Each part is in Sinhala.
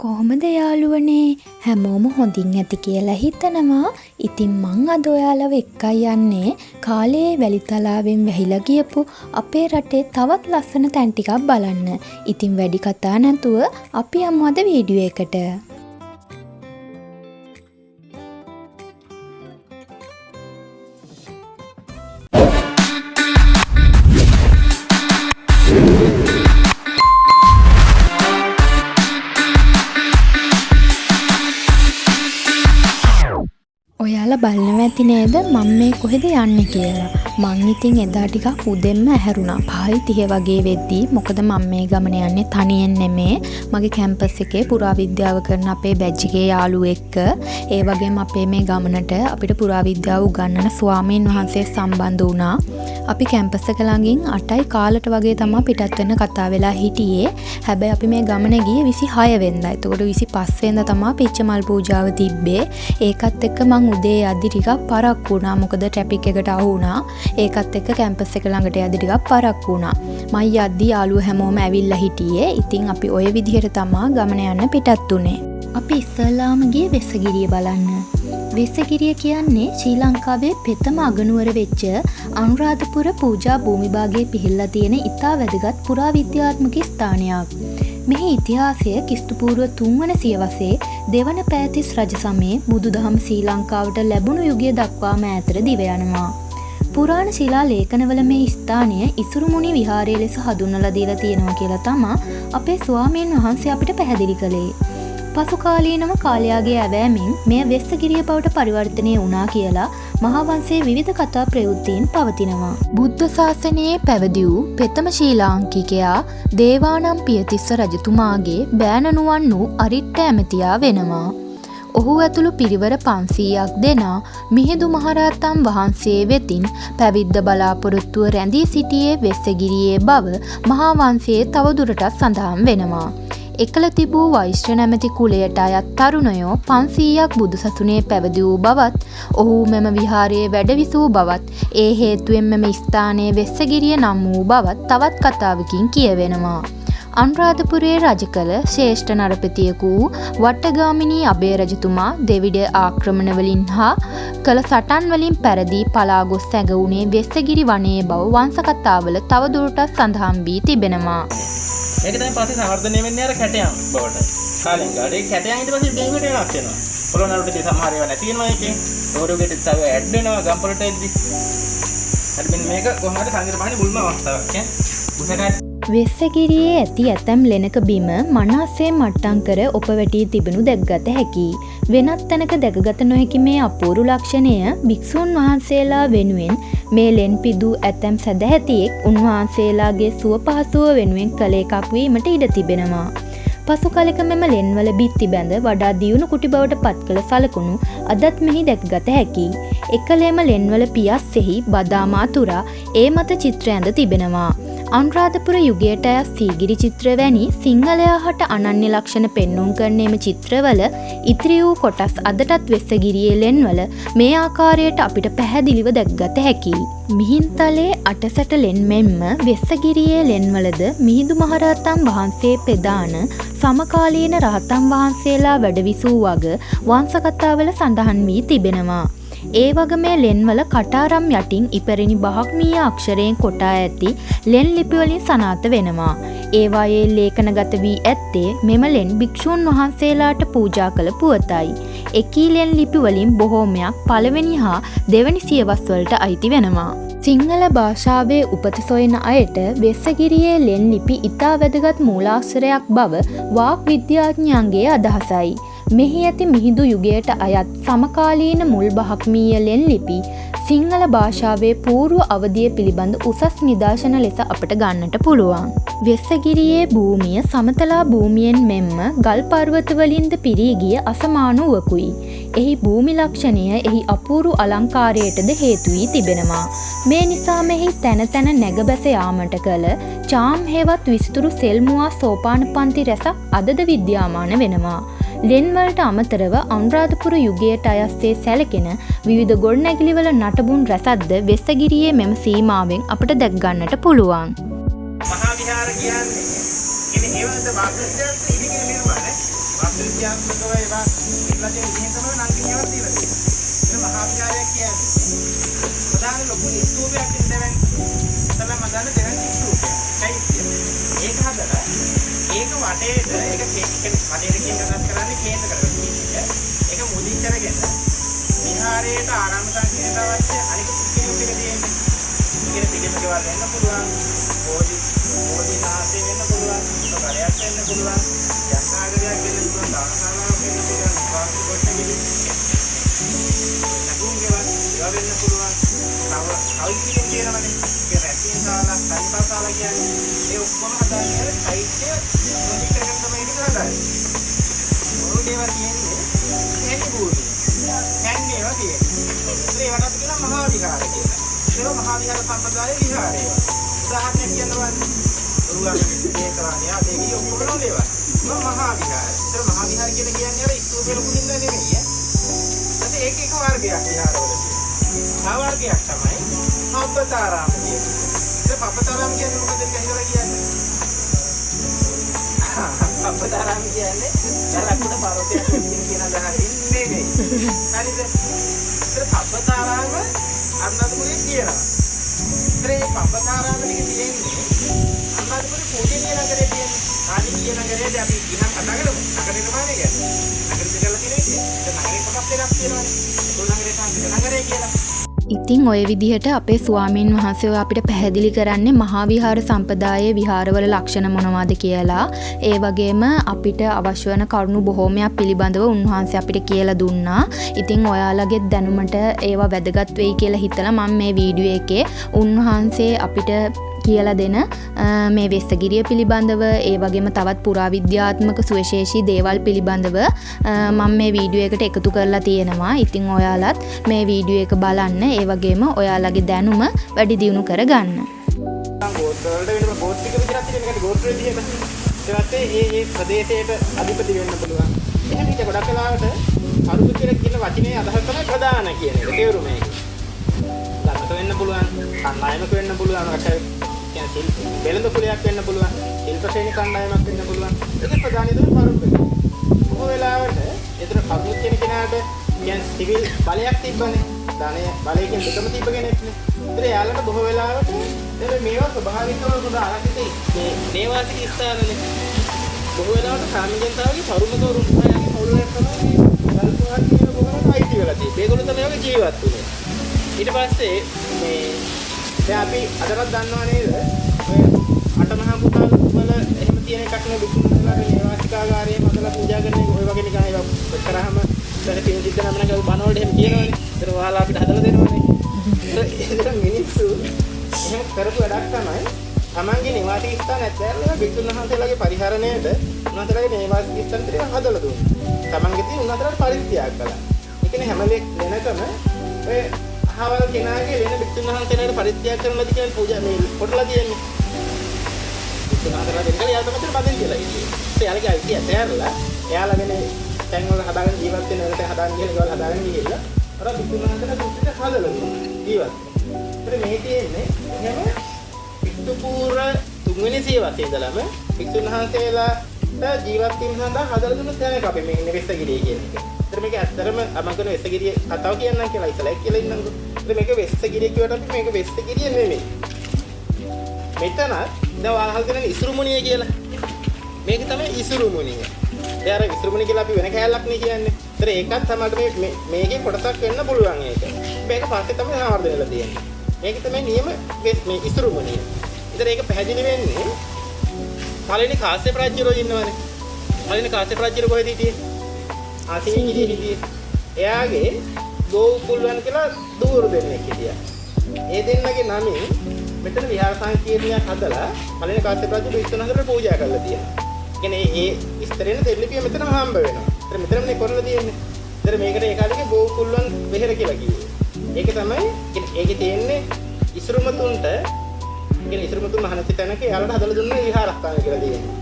කොහොමද යාළුවනේ හැමෝම හොඳින් ඇති කියලා හිතනවා. ඉතින් මං අද ඔයාලව එක්කයි යන්නේ කාලේ වැලිතලාවෙන් වැහිලා ගියපු අපේ රටේ තවත් ලස්සන තැන් ටිකක් බලන්න. ඉතින් වැඩි කතා නැතුව අපි යමු අද වීඩියෝ එකට. ඔයාලා බලනවා ඇති නේද මම මේ කොහෙද යන්නේ කියලා. මං ඉතින් එදා ටිකක් උදෙන්ම ඇහැරුණා 5:30 වගේ වෙද්දී. මොකද මම මේ ගමන යන්නේ තනියෙන් නෙමේ. මගේ කැම්පස් එකේ පුරාවිද්‍යාව කරන අපේ බැච් එකේ යාළුවෝ එක්ක. ඒ වගේම අපේ මේ ගමනට අපිට පුරාවිද්‍යාව උගන්වන ස්වාමීන් වහන්සේ සම්බන්ධ වුණා. අපි කැම්පස් එක ළඟින් 8යි කාලට වගේ තමයි පිටත් වෙන්න කතා වෙලා හිටියේ. හැබැයි අපි මේ ගමන ගියේ 26 වෙනිදා. එතකොට 25 වෙනිදා තමයි පිච්චමල් පූජාව තිබ්බේ. ඒකත් එක්ක මං උදේ යද්දි ටිකක් පරක්කු වුණා. මොකද ට්‍රැෆික් එකට අහු වුණා. ඒකත් එක්ක කැම්පස් එක ළඟට යද්දි ටිකක් පරක්කු වුණා. මං යද්දි යාළුවෝ හැමෝම ඇවිල්ලා හිටියේ. ඉතින් අපි ওই විදිහට තමයි ගමන යන්න පිටත් උනේ. අපි ඉස්සල්ලාම ගියේ වෙස්සගිරිය බලන්න. වෙස්සගිරිය කියන්නේ ශ්‍රී ලංකාවේ පෙතම අගනුවර වෙච්ච අනුරාධපුර පූජා භූමිභාගයේ පිහිල්ලා තියෙන ඉතා වැදගත් පුරාවිද්‍යාත්මක ස්ථානයක්. මෙහි ඉතිහාසය ක්‍රිස්තු පූර්ව 3 වන සියවසේ දෙවන පෑතිස් රජ සමයේ බුදුදහම ශ්‍රී ලංකාවට ලැබුණු යුගය දක්වාම ඈතට දිව යනවා. පුරාණ ශිලා ලේඛනවල මේ ස්ථානය ඉසුරුමුණි විහාරය ලෙස හඳුන්වලා දීලා තියෙනවා කියලා තමයි අපේ ස්වාමීන් වහන්සේ අපිට පැහැදිලි කළේ. පසු කාලීනව කාලයාගේ ඇවෑමෙන් මෙය වෙස්සගිරිය බවට පරිවර්තනය වුණා කියලා මහාවංශයේ විවිධ කතා ප්‍රවෘත්තීන් පවතිනවා. බුද්ධ ශාසනයේ පැවති වූ ප්‍රථම ශ්‍රී ලාංකිකයා දේවානම් පියතිස්ස රජතුමාගේ බෑණනුවන් වූ අරිට්ඨ ඇමතියා වෙනවා. ඔහු ඇතුළු පිරිවර 500ක් දෙනා මිහිඳු මහරහතන් වහන්සේ වෙතින් පැවිද්ද බලාපොරොත්තුව රැඳී සිටියේ වෙස්සගිරියේ බව මහාවංශයේ තවදුරටත් සඳහන් වෙනවා. එකල තිබූ වෛශ්‍ය නැමැති කුලයට අයත් තරුණයෝ 500ක් බුදුසසුනේ පැවිදි වූ බවත් ඔහු මෙම විහාරයේ වැඩවිසූ බවත් ඒ හේතුවෙන් මෙම ස්ථානයේ වෙස්සගිරිය නම් වූ බවත් තවත් කතාවකින් කියවෙනවා. අනුරාධපුරයේ රජ කළ ශ්‍රේෂ්ඨ නරපතියෙකු වූ වට්ටගාමිනී අබේ රජතුමා දෙවිඩ ආක්‍රමණ වලින් හා කළ සටන් වලින් පැරදී පලා ගොස් සැඟවුණේ වෙස්සගිරි වනයේ බව වංශ කතාවල තවදුරටත් සඳහන් වී තිබෙනවා. මේක තමයි පස්සේ සංවර්ධනය වෙන්නේ අර කැටයන් බවට. කාලෙන් කාලේ ඒ කැටයන් ඊට පස්සේ ඩේවිඩ් වෙනස් වෙනවා. පොළොන්නරුවේදී සමහර ඒවා නැති වෙනවා එකේ. රෝරුගෙට තව ඇඩ් වෙනවා ගම්පොලට එද්දි. හරි මෙන්න මේක කොහොමද සංගීතපහනේ මුල්ම අවස්ථාවක් ඈ. උසකට වෙස්සගිරියේ ඇති ඇතැම් ලෙනක බිම මනසේ මට්ටම් කර ඔපවැටී තිබෙනු දැක්ගත හැකියි. වෙනත් තැනක දැකගත නොහැකි මේ අපූර්ව ලක්ෂණය භික්ෂුන් වහන්සේලා වෙනුවෙන් මේ ලෙන් පිදූ ඇතැම් සැදැහැතියෙක් උන්වහන්සේලාගේ සුව පහසුව වෙනුවෙන් කළ එකක් වීමට ඉඩ තිබෙනවා. පසු කලෙක මෙම ලෙන්වල බිත්ති බැඳ වඩා දියුණු කුටි බවට පත් කළ සලකුණු අදත් මෙහි දැකගත හැකියි. එකලේම ලෙන්වල පියස්සෙහි බදාම අතුරා ඒ මත චිත්‍ර ඇඳ තිබෙනවා. අනුරාධපුර යුගයට අයත් සීගිරි චිත්‍ර වැනි සිංහලයා හට අනන්‍ය ලක්ෂණ පෙන්නුම් කරන එම චිත්‍රවල ඉතිරි වූ කොටස් අදටත් වෙස්සගිරියේ ලෙන්වල මේ ආකාරයට අපිට පැහැදිලිව දැක්ගත හැකියි. මිහින්තලේ අටසැට ලෙන් මෙන්ම වෙස්සගිරියේ ලෙන්වලද මිහිඳු මහරහතන් වහන්සේ ප්‍රදාන සමකාලීන රහතන් වහන්සේලා වැඩවිසූ වග වංශකතාවල සඳහන් වී තිබෙනවා. ඒ වගේ මේ ලෙන්වල කටාරම් යටින් ඉපැරණි බ්‍රාහ්මීය අක්ෂරයෙන් කොටා ඇති ලෙන් ලිපි වලින් සනාථ වෙනවා. ඒවායේ ලේඛනගත වී ඇත්තේ මෙම ලෙන් භික්ෂූන් වහන්සේලාට පූජා කළ පුවතයි. එකී ලෙන් ලිපි වලින් බොහෝමයක් පළවෙනි හා දෙවැනි සියවස් වලට අයිති වෙනවා. සිංහල භාෂාවේ උපත සොයන අයට වෙස්සගිරියේ ලෙන් ලිපි ඉතා වැදගත් මූලාක්ෂරයක් බව වාක් විද්‍යාඥයන්ගේ අදහසයි. මෙහි ඇති මිහිඳු යුගයට අයත් සමකාලීන මුල් බ්‍රාහ්මීය ලෙන් ලිපි සිංහල භාෂාවේ පූර්ව අවධිය පිළිබඳ උසස් නිදර්ශන ලෙස අපට ගන්නට පුළුවන්. වෙස්සගිරියේ භූමිය සමතලා භූමියෙන් මෙන්ම ගල් පර්වත වලින්ද පිරී ගිය අසමාන වූවකුයි. එහි භූමි ලක්ෂණය එහි අපූර්ව අලංකාරයටද හේතු වී තිබෙනවා. මේ නිසා මෙහි තැන තැන නැග බැස යාමට කළ චාම් හේවත් විස්තරු සෙල්මුවා සෝපාන පන්ති රැසක් අදද විද්‍යාමාන වෙනවා. ලෙන්වලට අමතරව අනුරාධපුර යුගයට අයස්සේ සැලකෙන විවිධ ගොඩනැගිලිවල නටබුන් රැසක්ද වෙස්සගිරියේ මෙම සීමාවෙන් අපට දැක් ගන්නට පුළුවන්. මහා විහාර කියන්නේ ඒ වගේ මාර්ගයෙන් ඉදිකින නිර්මාණ විද්‍යාත්මකව ඒවා ඉట్లా තියෙන විදිහෙන් තමයි නම් කියනවා තියෙන්නේ. ඒක මහා විහාරයක් කියන්නේ. ප්‍රධාන ලොකු ස්තූපයක් ඉඳගෙන තමයි මම දන්න දෙවෙනි ස්තූපය. ඒක හදලා ඒක වටේට ඒක වටේට කියන කරන්නේ කේන්ද්‍ර කරගෙන ඒක මුලින් කරගෙන විහාරයට ආරම්භ සංකේත අවශ්‍ය අනික පිළිවෙල ටික තියෙන්නේ. ඉගෙන පිළිවෙල ගෙවල් වෙන්න පුළුවන්. බෝධි නාසය වෙන්න පුළුවන්. කරයක් වෙන්න පුළුවන්. යන්ත්‍රාගරයක් වෙන්න පුළුවන්. දානශාලාවක් වෙන්න පුළුවන්. වාස්තු කොට්ටෙලි නගුම් ගෙවල් වෙන්න පුළුවන්. තව කල්පිටින් කියනවනේ. ඒක රැකින් ශාලා, සයිපා ශාලා කියන්නේ ඒ ඔක්කොම හදාගෙන සයිට් එක මොනිටර් කරගෙන තමයි ඒක හදාගන්නේ. මොන දේවල් කියන්නේ හැටි භූමිය. හැන්නේ ඒවා තියෙන්නේ. ඒ වටත් කියන මහා විහාර කියලා. ඒක මහා විහාර සම්ප්‍රදායේ විහාරය. උදාහරණයක් කියනවා රුගාගේ මේ කරන්නේ ආදී කිය ඔක්කොම දේවල්. මහා විහාර. ඒක මහා විහාර කියලා කියන්නේ අර ස්තූපේ ලොකුින්ද නෙමෙයි. ඊට ඒක එක වර්ගයක් විහාරවල. ආ වර්ගයක් තමයි පබ්බතාරාම කියන්නේ. ඒක පබ්බතාරාම කියන්නේ මොකද කියලා කියන්නේ? පබ්බතාරාම කියන්නේ ලකුණ පර්වතයක් කියන අදහසින් නෙමෙයි. හරිද? ඒක පබ්බතාරාම අන්නතුනේ කියනවා. ඒ පබ්බතාරාම ටික තියෙන්නේ අන්නතුනේ පොඩි නගරේ තියෙන්නේ. ආදී නගරේදී අපි ඉහන් කතා කරමු. නගරේ නමානේ කියන්නේ. නගරේ කියලා කියන්නේ ඒක නගරේ කොටස් දෙකක් තියෙනවානේ. ඒක නගරේ සංකේත නගරේ කියලා. ඉතින් ඔය විදිහට අපේ ස්වාමීන් වහන්සේ අපිට පැහැදිලි කරන්නේ මහා විහාර සම්ප්‍රදායේ විහාරවල ලක්ෂණ මොනවද කියලා. ඒ වගේම අපිට අවශ්‍ය වෙන කරුණු බොහෝමයක් පිළිබඳව උන්වහන්සේ අපිට කියලා දුන්නා. ඉතින් ඔයාලගේ දැනුමට ඒවා වැදගත් වෙයි කියලා හිතලා මම මේ වීඩියෝ එකේ උන්වහන්සේ අපිට කියලා දෙන මේ වෙස්සගිරිය පිළිබඳව ඒ වගේම තවත් පුරාවිද්‍යාත්මක සුවිශේෂී දේවල් පිළිබඳව මම මේ වීඩියෝ එකට එකතු කරලා තියෙනවා. ඉතින් ඔයාලත් මේ වීඩියෝ එක බලන්න. ඒ වගේම ඔයාලගේ දැනුම වැඩි දියුණු කරගන්න. ගෝත්‍රවලට වෙනම ගෝත්‍රික විතරක් තියෙන එකට ගෝත්‍ර විදිහට ඊට පස්සේ ඒ ප්‍රදේශයට අධිපති වෙන්න පුළුවන්. එහෙනම් ඊට ගොඩක් වෙලාවට කරුණු කියලා කියන වචනේ අදහස තමයි ප්‍රධාන කියන එක. තේරුම මේක. ළඟට වෙන්න පුළුවන්, කණ්ඩායමක වෙන්න පුළුවන්, වෙළඳ කුලයක් වෙන්න පුළුවන්, ශිල්ප ශ්‍රේණි කණ්ඩායමක් වෙන්න පුළුවන්. ඒක ප්‍රධානීය තමයි කරුණු. බොහෝ වෙලාවට ඒතර කරුණු කියන කෙනාට කියන්නේ සිවිල් බලයක් තිබ්බනේ. ධනය බලයෙන් දෙකම තිබ්බ කෙනෙක්නේ. ඒතර යාළුවට බොහෝ වෙලාවට මේවා ස්වභාවිකව පොඩ ආරක්ෂිතයි. මේ නේවාසික ස්ථානනේ. බොහෝ වෙලාවට සාමිජනතාවගේ තරුණ අයගේ පවුලක් තමයි ගල්පුවාට කියන බොහොම අයිති වෙලා තියෙන්නේ. ඒගොල්ලෝ තමයි ඔය ජීවත් වෙන්නේ. ඊට පස්සේ මේ දැන් අපි අදටත් දන්නවා නේද? ඔය අටමහා පුතාල වල එහෙම තියෙන එකක් නේ දුක්ඛලාගේ නේවාසිකාගාරයේ මතලා පූජා කරන එක ඔය වගේ නිකන් ඒවා කරාම දැන් තියෙන සිද්ධ නම් නේද බණ වලට එහෙම කියනවනේ. ඒතර ඔයාලා අපිට හදලා දෙනවනේ. ඒක මිනිස්සු එහෙම කරපු වැඩක් තමයි තමන්ගේ නිවාසික ස්ථාන ඇත්තරලා බිතුන් වහන්සේලාගේ පරිහරණයට උන්වහන්සේලාගේ නිවාසික ස්ථාන ටික හදලා දුන්නා. තමන්ගේ තියෙන උන්වහන්සේලාට පරිත්‍යාග කළා. ඒ කියන්නේ හැම වෙලකම ඔය අහවල් කෙනාගේ වෙන බිතුන් වහන්සේලාට පරිත්‍යාග කරනවාද කියන පූජා මේ කොටලා තියෙන්නේ. බිතුන් වහන්සේලා දෙන්න යාළ තමයි බදින් කියලා ඉන්නේ. ඒ යාළගේ අයිතිය ඇත්තරලා එයාලා වෙන තැන් වල හදාගෙන ජීවත් වෙන වලට හදාගෙන ගිහලා ඒවල් හදාගෙන ගිහලා අර බිතුන් වහන්සේලා දුක්ඛිත හදලා දුන්නා. ජීවත්. ඒත් මේ තියෙන්නේ එහෙම පිටුපූර තුන්වෙනි සියවසේ ඉඳලම පිටුන් වහන්සේලාට ජීවත් වීම සඳහා හදලා දුන්න තැනක අපි මේ ඉන්නේ වෙස්සගිරිය කියන එක. ඒත් මේක ඇත්තටම මම කියන වෙස්සගිරිය කතාව කියන්නම් කියලා ඉස්සලා කියලා ඉන්නම්කෝ. ඒත් මේක වෙස්සගිරිය කියවට අපි මේක වෙස්සගිරිය නෙමෙයි. මෙතන දැන් වහල් දෙන ඉසුරුමුණිය කියලා. මේක තමයි ඉසුරුමුණිය. ඒ අර ඉසුරුමුණිය කියලා අපි වෙන කැලලක් නේ කියන්නේ. ඒත් ඒකත් තමයි මේකේ කොටසක් වෙන්න පුළුවන් ඒක. මේක පස්සේ තමයි ආවර්ධනයලා තියෙන්නේ. මේක තමයි නියම මේ ඉසුරුමුණිය. ඉතින් ඒක පැහැදිලි වෙන්නේ පළවෙනි කාශ්‍යප රජුරෝ ඉන්නවනේ. පළවෙනි කාශ්‍යප රජුරෝ කොහෙද හිටියේ? ආසීනිදී හිටියේ. එයාගේ ගෝකුල්වන් කියලා දූරු දෙන්නෙක් හිටියා. ඒ දෙන්නගේ නමින් මෙතන විහාර සංකීර්ණයක් හදලා පළවෙනි කාශ්‍යප රජු විශ්වනාථට පූජා කරලා තියෙනවා. කියන්නේ ඒ විස්තරෙන් දෙල්ලිපිය මෙතනම හම්බ වෙනවා. ඒතර මෙතනනේ කරලා තියෙන්නේ. ඒතර මේකට ඒ කාලේ ගෝකුල්වන් වෙහෙර කියලා කිව්වේ. ඒක තමයි ඒකේ තියෙන්නේ ඉසුරුමතුන්ට කියන්නේ ඉසුරුමතුන් මහණති තැනක යාළට හදලා දුන්න විහාරස්ථාන කියලා තියෙනවා.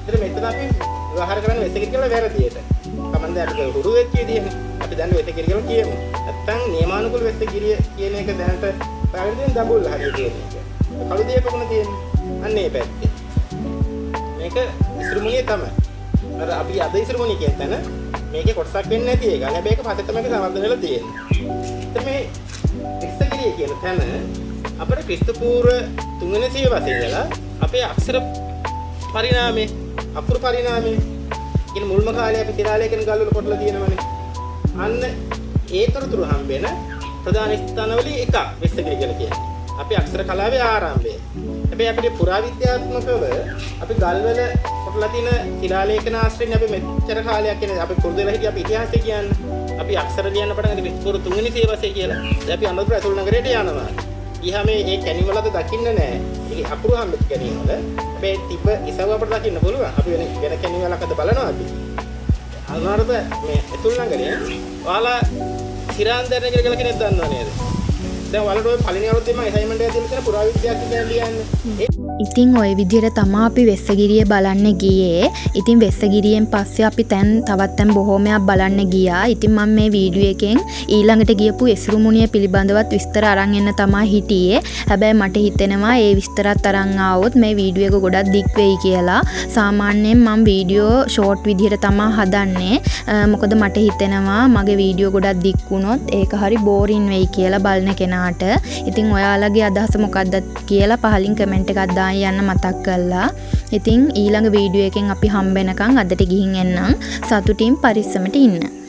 ඒතර මෙතන අපි විවහාර කරන්නේ වෙස්සගිරි කියලා වැරදියට. කමන්ද අපිට හුරු වෙච්ච විදිහනේ. අපි දන්නේ වෙස්සගිරි කියලා කියමු. නැත්තම් නියමානුකූල වෙස්සගිරිය කියන එක දැනට පැහැදිලිව දඹුල් හරිය කියන එක. කළු දියකකුණ තියෙන්නේ. අන්න ඒ පැත්තේ. මේක ඉසුරුමුණිය තමයි. අර අපි අද ඉස්සරගොනි කියන තැන මේකේ කොටසක් වෙන්නේ නැති එක. හැබැයි ඒක පස්සේ තමයි සමර්ථන වෙලා තියෙන්නේ. එතන මේ එක්සගිරිය කියන තැන අපේ ක්‍රිස්තු පූර්ව 3 වෙනි සියවසේ ඉඳලා අපේ අක්ෂර පරිණාමය අකුරු පරිණාමය කියන මුල්ම කාලේ අපි ශිලාලේඛන ගල්වල කොටලා තියෙනවනේ. අන්න ඒ තොරතුරු හම්බෙන ප්‍රධාන ස්ථානවලින් එකක් වෙස්සගිරිය කියලා කියන්නේ. අපේ අක්ෂර කලාවේ ආරම්භය. හැබැයි අපිට පුරාවිද්‍යාත්මකව අපි ගල්වල කොටලා තියෙන ශිලාලේඛන ආශ්‍රයෙන් අපි මෙච්චර කාලයක් කියන්නේ අපි පුරුදු වෙලා හිටිය අපි ඉතිහාසය කියන්නේ. අපි අක්ෂර ලියන්න පටන් ගත්තේ ක්‍රිස්තු පූර්ව 3 වෙනි සියවසේ කියලා. දැන් අපි අනුරාධපුර ඇතුළු නගරයට යනවා. ගියාම මේ කැණි වලද දකින්න නැහැ. ඒක අකුරු හම්බෙත් කැණි වල. හැබැයි තිබ්බ ඉසව අපිට දකින්න පුළුවන්. අපි වෙන කැණි වලකද බලනවා අපි. අනුරාධපුර මේ ඇතුළු නගරේ ඔයාලා හිරාන්දරන කියලා කෙනෙක් දන්නව නේද? දැන් ඔයාලට ඔය පළවෙනි අවුරුද්දේ මම අසයින්මන්ට් එකක් දීලා තියෙන පුරාවිද්‍යාඥයන් ලියන්නේ. ඉතින් ওই විදිහට තමයි අපි වෙස්සගිරිය බලන්න ගියේ. ඉතින් වෙස්සගිරියෙන් පස්සේ අපි තවත් බොහෝමයක් බලන්න ගියා. ඉතින් මම මේ වීඩියෝ එකෙන් ඊළඟට ගියපු එසුරු මුනිය පිළිබඳවත් විස්තර අරන් එන්න තමයි හිටියේ. හැබැයි මට හිතෙනවා ඒ විස්තරත් අරන් ආවොත් මේ වීඩියෝ එක ගොඩක් දික් වෙයි කියලා. සාමාන්‍යයෙන් මම වීඩියෝ ෂෝට් විදිහට තමයි හදන්නේ. මොකද මට හිතෙනවා මගේ වීඩියෝ ගොඩක් දික් වුණොත් ඒක හරි බෝරින් වෙයි කියලා බලන කෙනාට. ඉතින් ඔයාලගේ අදහස මොකක්ද කියලා පහලින් කමෙන්ට් එකක් දාන්න යන්න මතක් කළා. ඉතින් ඊළඟ වීඩියෝ එකෙන් අපි හම්බෙනකන් අදට ගිහින් එන්නම්. සතුටින් පරිස්සමට ඉන්න.